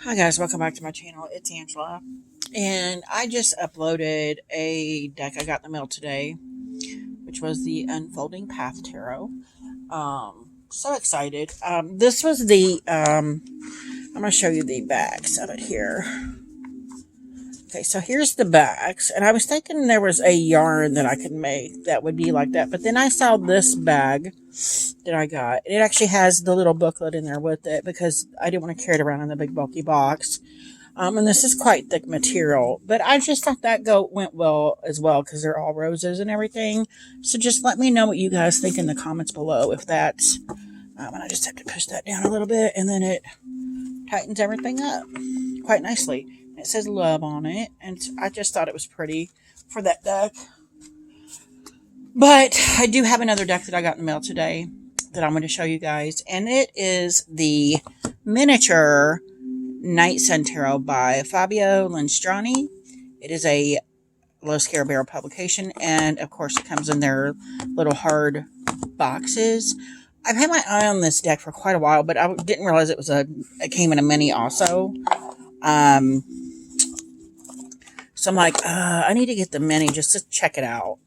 Hi guys, welcome back to my channel. It's Angela, and I just uploaded a deck I got in the mail today, which was the Unfolding Path Tarot. So excited. This was the I'm going to show you the backs of it here. Okay, so here's the backs, and I was thinking there was a yarn that I could make that would be like that, but then I saw this bag that I got. It actually has the little booklet in there with it because I didn't want to carry it around in the big bulky box. And this is quite thick material, but I just thought that went well as well because they're all roses and everything. So just let me know what you guys think in the comments below if that's. And I just have to push that down a little bit, and then it tightens everything up quite nicely. It says love on it, and I just thought it was pretty for that deck. But I do have another deck that I got in the mail today that I'm going to show you guys, and it is the miniature Night Sun Tarot by Fabio Lanstrani. It is a Los Carabero publication, and of course it comes in their little hard boxes. I've had my eye on this deck for quite a while, but I didn't realize it came in a mini also. So I'm like, I need to get the mini just to check it out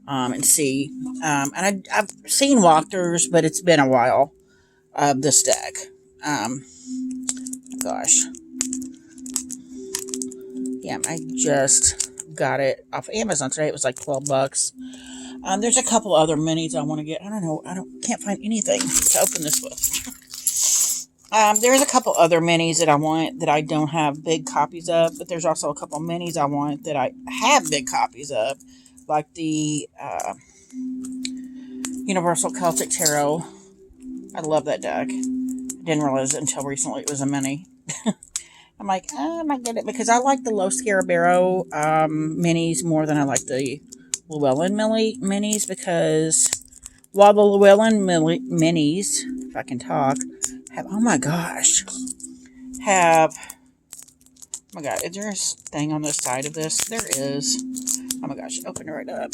and see. And I've seen walkthroughs, but it's been a while of this deck. Gosh. Yeah, I just got it off Amazon today. It was like 12 bucks. There's a couple other minis I want to get. I don't know. Can't find anything to open this with. There's a couple other minis that I want that I don't have big copies of, but there's also a couple minis I want that I have big copies of, like the Universal Celtic Tarot. I love that deck. Didn't realize it until recently it was a mini. I'm like, I might get it because I like the Los Carabero minis more than I like the Llewellyn minis, because while the Llewellyn minis, if I can talk, oh my gosh, oh my god, is there a thing on the side of this? There is. Oh my gosh, open it right up.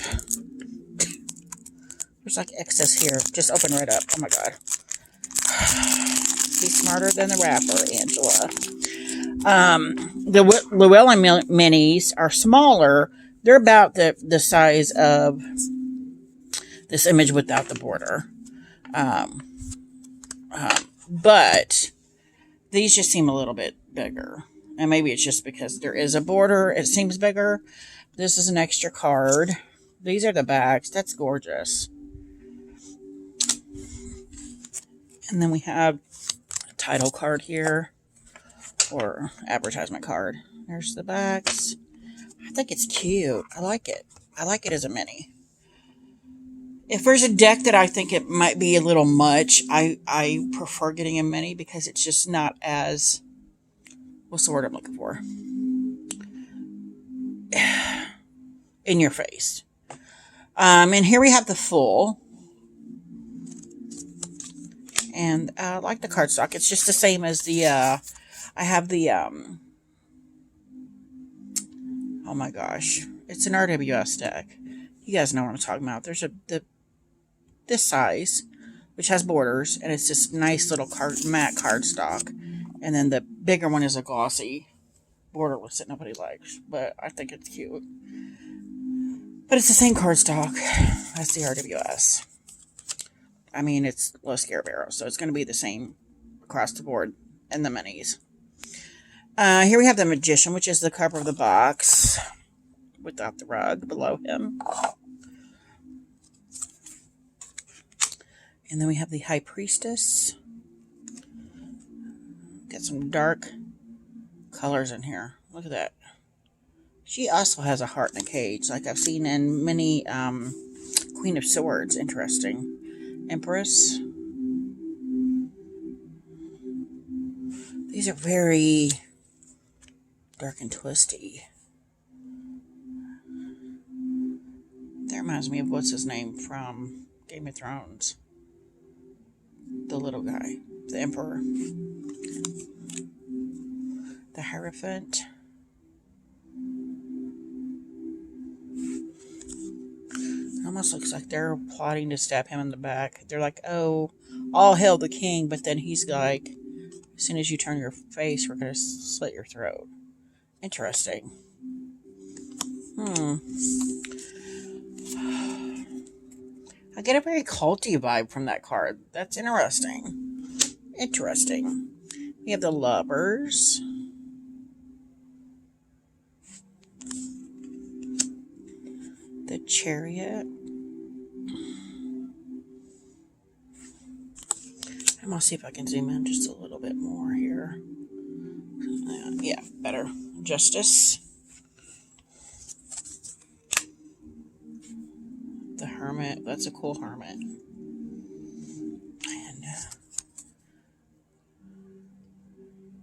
There's like excess here. Just open right up. Oh my god. Be smarter than the rapper, Angela. The Llewellyn minis are smaller. They're about the size of this image without the border. But these just seem a little bit bigger. And maybe it's just because there is a border, it seems bigger. This is an extra card. These are the backs. That's gorgeous. And then we have a title card here, or advertisement card. There's the backs. I think it's cute. I like it. I like it as a mini. If there's a deck that I think it might be a little much, I prefer getting a mini because it's just not as, what's the word I'm looking for? In your face. And here we have the full. And I like the cardstock. It's just the same as the, I have the, oh my gosh. It's an RWS deck. You guys know what I'm talking about. There's this size, which has borders, and it's this nice little matte cardstock. And then the bigger one is a glossy borderless that nobody likes, but I think it's cute. But it's the same cardstock as the RWS. I mean, it's Los Carabero, so it's going to be the same across the board in the minis. Here we have the Magician, which is the cover of the box without the rug below him. And then we have the High Priestess. Got some dark colors in here. Look at that. She also has a heart in a cage, like I've seen in many Queen of Swords. Interesting. Empress. These are very dark and twisty. That reminds me of what's his name from Game of Thrones. The little guy. The Emperor. The Hierophant. It almost looks like they're plotting to stab him in the back. They're like, oh, all hail the king, but then he's like, As soon as you turn your face, we're going to slit your throat. Interesting. I get a very culty vibe from that card. That's interesting. Interesting. We have the Lovers. The Chariot. I'm going to see if I can zoom in just a little bit more here. Yeah, better. Justice. The Hermit. That's a cool Hermit. And,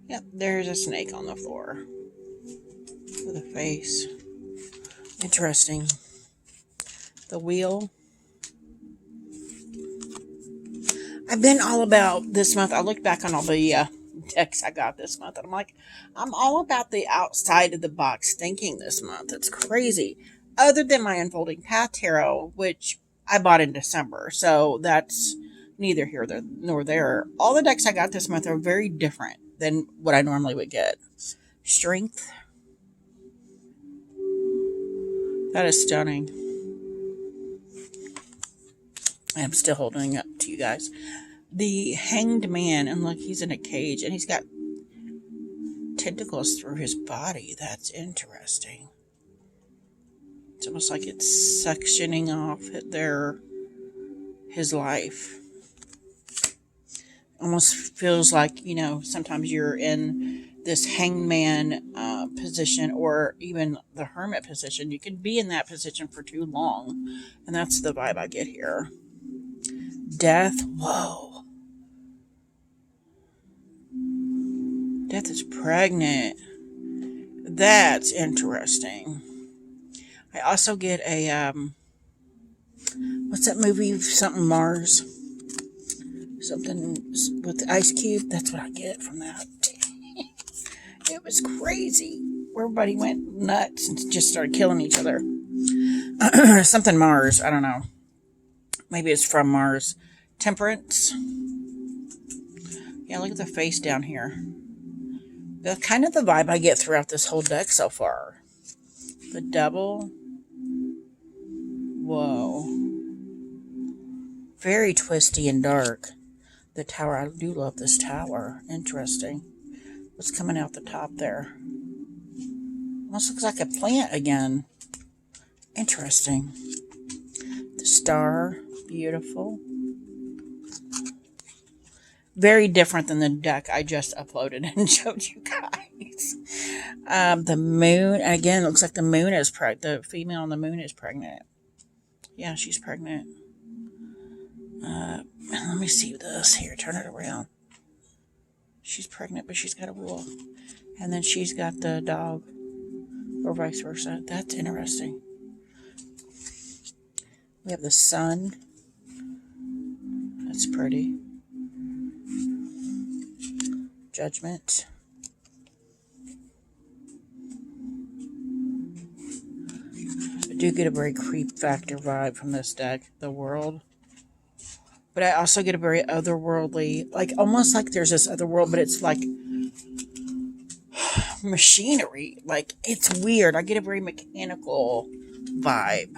yep, there's a snake on the floor. With a face. Interesting. The Wheel. I've been all about this month. I looked back on all the decks I got this month, and I'm like, I'm all about the outside of the box thinking this month. It's crazy. Other than my Unfolding Path Tarot, which I bought in December, so that's neither here nor there. All the decks I got this month are very different than what I normally would get. Strength. That is stunning. I'm still holding up to you guys. The Hanged Man, and look, he's in a cage, and he's got tentacles through his body. That's interesting. It's almost like it's suctioning off his life. Almost feels like, sometimes you're in this hangman position, or even the hermit position. You can be in that position for too long, and that's the vibe I get here. Death. Whoa. Death is pregnant. That's interesting. I also get a, what's that movie? Something Mars. Something with Ice Cube. That's what I get from that. It was crazy. Everybody went nuts and just started killing each other. Something Mars. I don't know. Maybe it's from Mars. Temperance. Yeah, look at the face down here. That's kind of the vibe I get throughout this whole deck so far. The Devil. Whoa. Very twisty and dark. The Tower. I do love this tower. Interesting. What's coming out the top there? Almost looks like a plant again. Interesting. The Star. Beautiful. Very different than the deck I just uploaded and showed you guys. The Moon. Again, it looks like the moon is pregnant. The female on the moon is pregnant. Yeah, she's pregnant. Let me see this here. Turn it around. She's pregnant, but she's got a wolf. And then she's got the dog. Or vice versa. That's interesting. We have the Sun. That's pretty. Judgment. I do get a very creep factor vibe from this deck. The World. But I also get a very otherworldly, like almost like there's this other world, but it's like machinery. Like it's weird. I get a very mechanical vibe.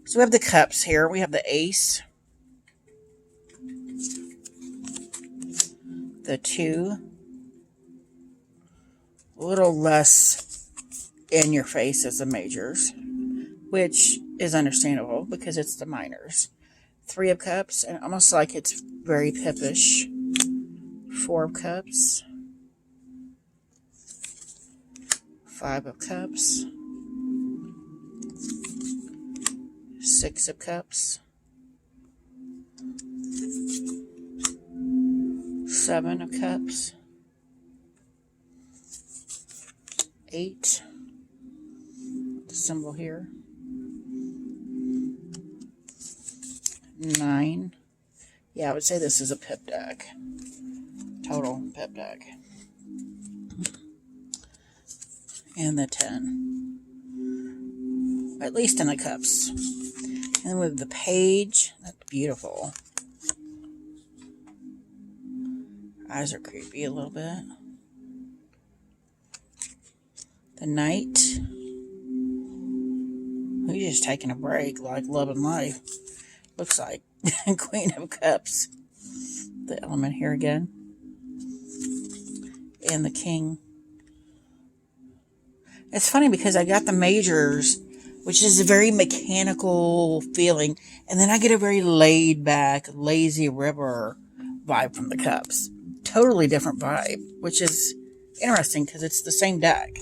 So we have the Cups here. We have the Ace. The 2. A little less in your face as the majors, which is understandable because it's the minors. 3 of Cups, and almost like it's very pippish. 4 of Cups. 5 of Cups. 6 of Cups. 7 of Cups. 8. The symbol here. 9. Yeah, I would say this is a pip deck. Total pip deck. And the 10. At least in the Cups. And with the Page, that's beautiful. Eyes are creepy a little bit. The Knight. He's just taking a break, like loving life. Looks like. Queen of Cups. The Element here again. And the King. It's funny because I got the Majors, which is a very mechanical feeling, and then I get a very laid back, lazy river vibe from the Cups. Totally different vibe, which is interesting because it's the same deck.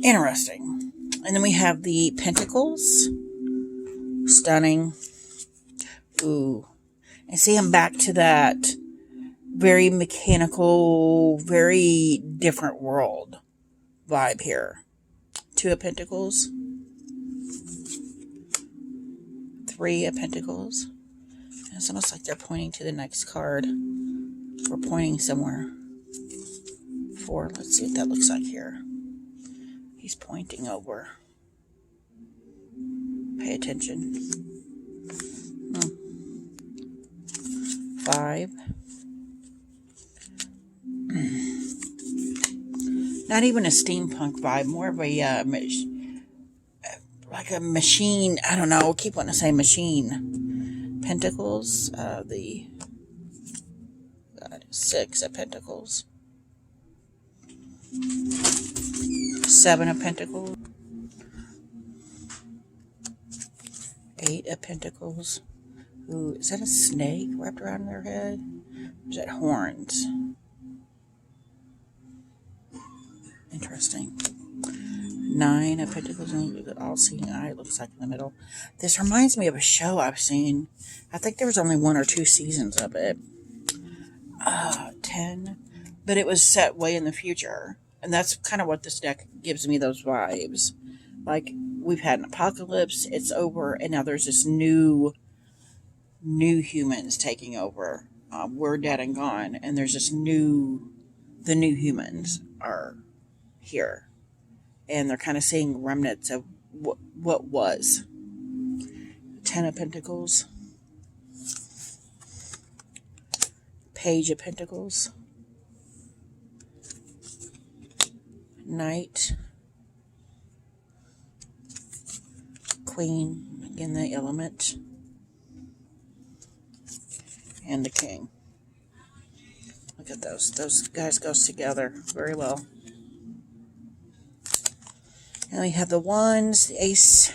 Interesting. And then we have the Pentacles. Stunning. Ooh. And see, I'm back to that very mechanical, very different world vibe here. Two of Pentacles. Three of Pentacles. It's almost like they're pointing to the next card. We're pointing somewhere. Four. Let's see what that looks like here. He's pointing over. Pay attention. Five. Not even a steampunk vibe. More of a like a machine. I don't know. I keep wanting to say machine. Pentacles. The Six of Pentacles. Seven of Pentacles. Eight of Pentacles. Ooh, is that a snake wrapped around their head? Or is that horns? Interesting. Nine of Pentacles, and the all-seeing eye, it looks like in the middle. This reminds me of a show I've seen. I think there was only 1 or 2 seasons of it. 10. But it was set way in the future. And that's kind of what this deck gives me, those vibes. Like, we've had an apocalypse, it's over, and now there's this new humans taking over. We're dead and gone, and there's this the new humans are here. And they're kind of seeing remnants of what was. 10 of Pentacles. Page of Pentacles. Knight. Queen. Again, the Element. And the King. Look at those. Those guys go together very well. And we have the Wands, the Ace.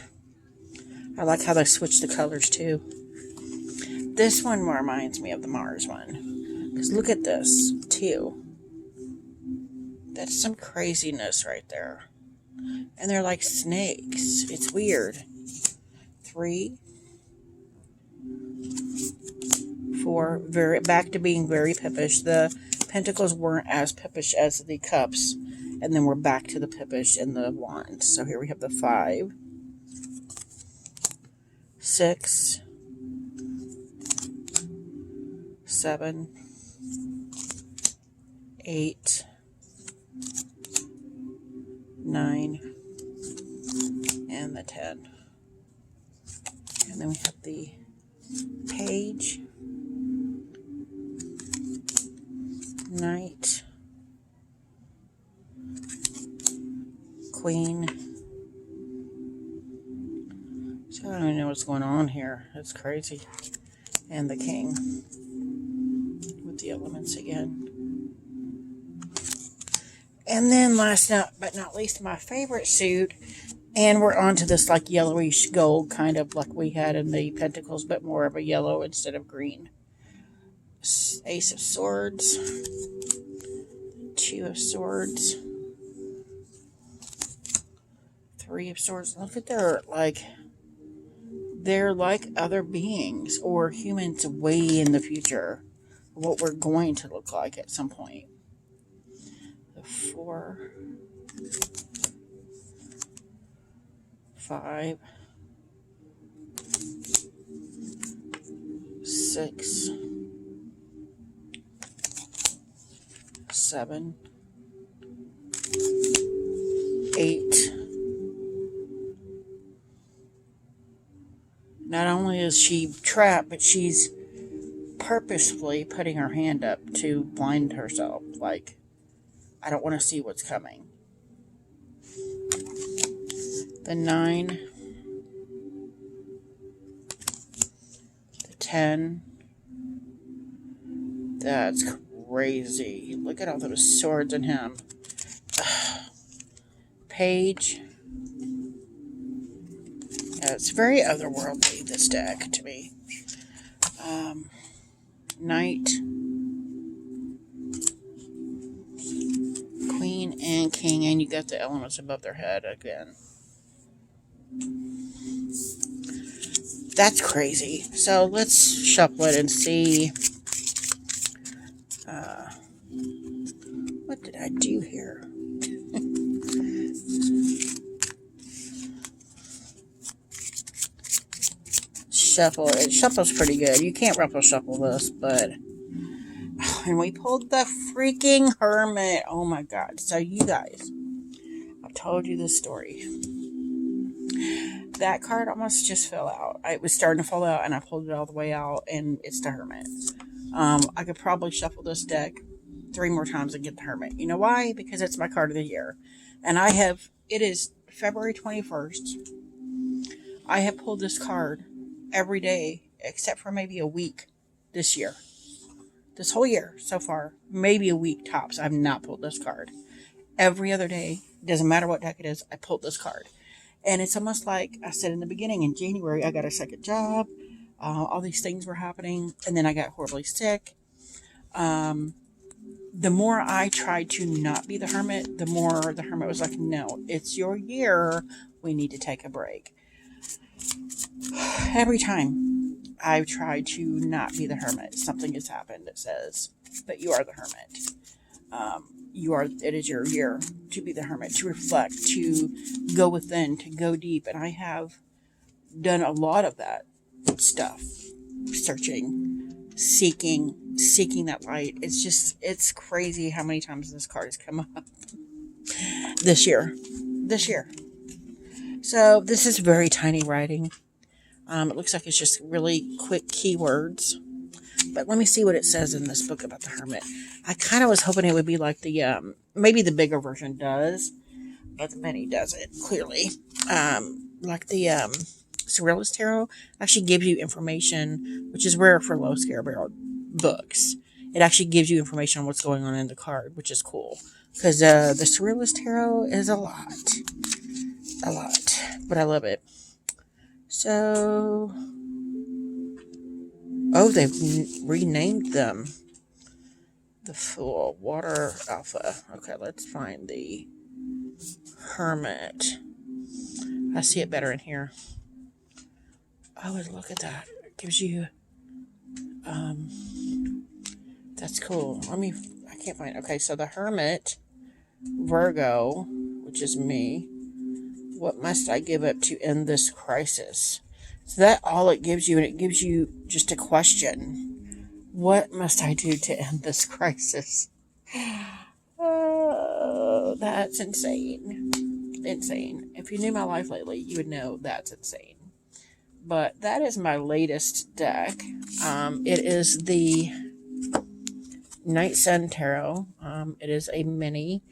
I like how they switch the colors too. This one reminds me of the Mars one. Because look at this, too. That's some craziness right there. And they're like snakes. It's weird. 3. 4. Back to being very pippish. The Pentacles weren't as pippish as the Cups. And then we're back to the pippish and the Wands. So here we have the 5. 6. 7. 8. 9. And the 10. And then we have the Page. Knight. Queen. So I don't even know what's going on here. That's crazy. And the King. With the elements again. And then last but not least, my favorite suit. And we're on to this like yellowish gold, kind of like we had in the Pentacles, but more of a yellow instead of green. Ace of Swords. 2 of Swords. 3 of Swords. Look at they're like other beings or humans way in the future. What we're going to look like at some point. The 4. 5. 6. 7. 8. Not only is she trapped, but she's purposefully putting her hand up to blind herself. Like, I don't want to see what's coming. The 9, the 10. That's crazy. Look at all those swords in him. Page. Yeah, it's very otherworldly, this deck, to me. Knight. Queen and King, and you got the elements above their head again. That's crazy. So let's shuffle it and see. What did I do here? Shuffle. It shuffles pretty good. You can't ruffle shuffle this, but... And we pulled the freaking Hermit. Oh my god. So you guys, I've told you this story. That card almost just fell out. It was starting to fall out, and I pulled it all the way out, and it's the Hermit. I could probably shuffle this deck 3 more times and get the Hermit. You know why? Because it's my card of the year. And it is February 21st. I have pulled this card every day, except for maybe a week this year. This whole year so far, maybe a week tops, I've not pulled this card. Every other day, doesn't matter what deck it is, I pulled this card. And it's almost like I said in the beginning, in January, I got a second job. All these things were happening. And then I got horribly sick. The more I tried to not be the Hermit, the more the Hermit was like, no, it's your year. We need to take a break. Every time I've tried to not be the Hermit, something has happened that says that you are the Hermit. It is your year to be the Hermit, to reflect, to go within, to go deep. And I have done a lot of that stuff. Searching, seeking that light. It's crazy how many times this card has come up this year. So this is very tiny writing. It looks like it's just really quick keywords. But let me see what it says in this book about the Hermit. I kind of was hoping it would be like the, maybe the bigger version does, but the mini doesn't, clearly. Like the Surrealist Tarot actually gives you information, which is rare for Low Scare Barrel books. It actually gives you information on what's going on in the card, which is cool. Because the Surrealist Tarot is a lot. But I love it. So... Oh, they've renamed them. The Fool, Water Alpha. Okay, let's find the Hermit. I see it better in here. Oh, look at that. It gives you... that's cool. I can't find... Okay, so the Hermit, Virgo, which is me. What must I give up to end this crisis? So that's all it gives you, and it gives you just a question. What must I do to end this crisis? Oh, that's insane. Insane. If you knew my life lately, you would know that's insane. But that is my latest deck. It is the Night Sun Tarot. It is a mini.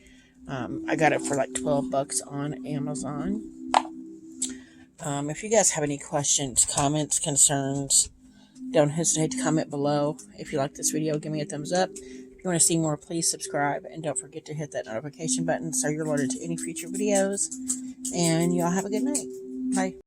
I got it for like $12 on Amazon. If you guys have any questions, comments, concerns, don't hesitate to comment below. If you like this video, give me a thumbs up. If you want to see more, please subscribe. And don't forget to hit that notification button so you're alerted to any future videos. And y'all have a good night. Bye.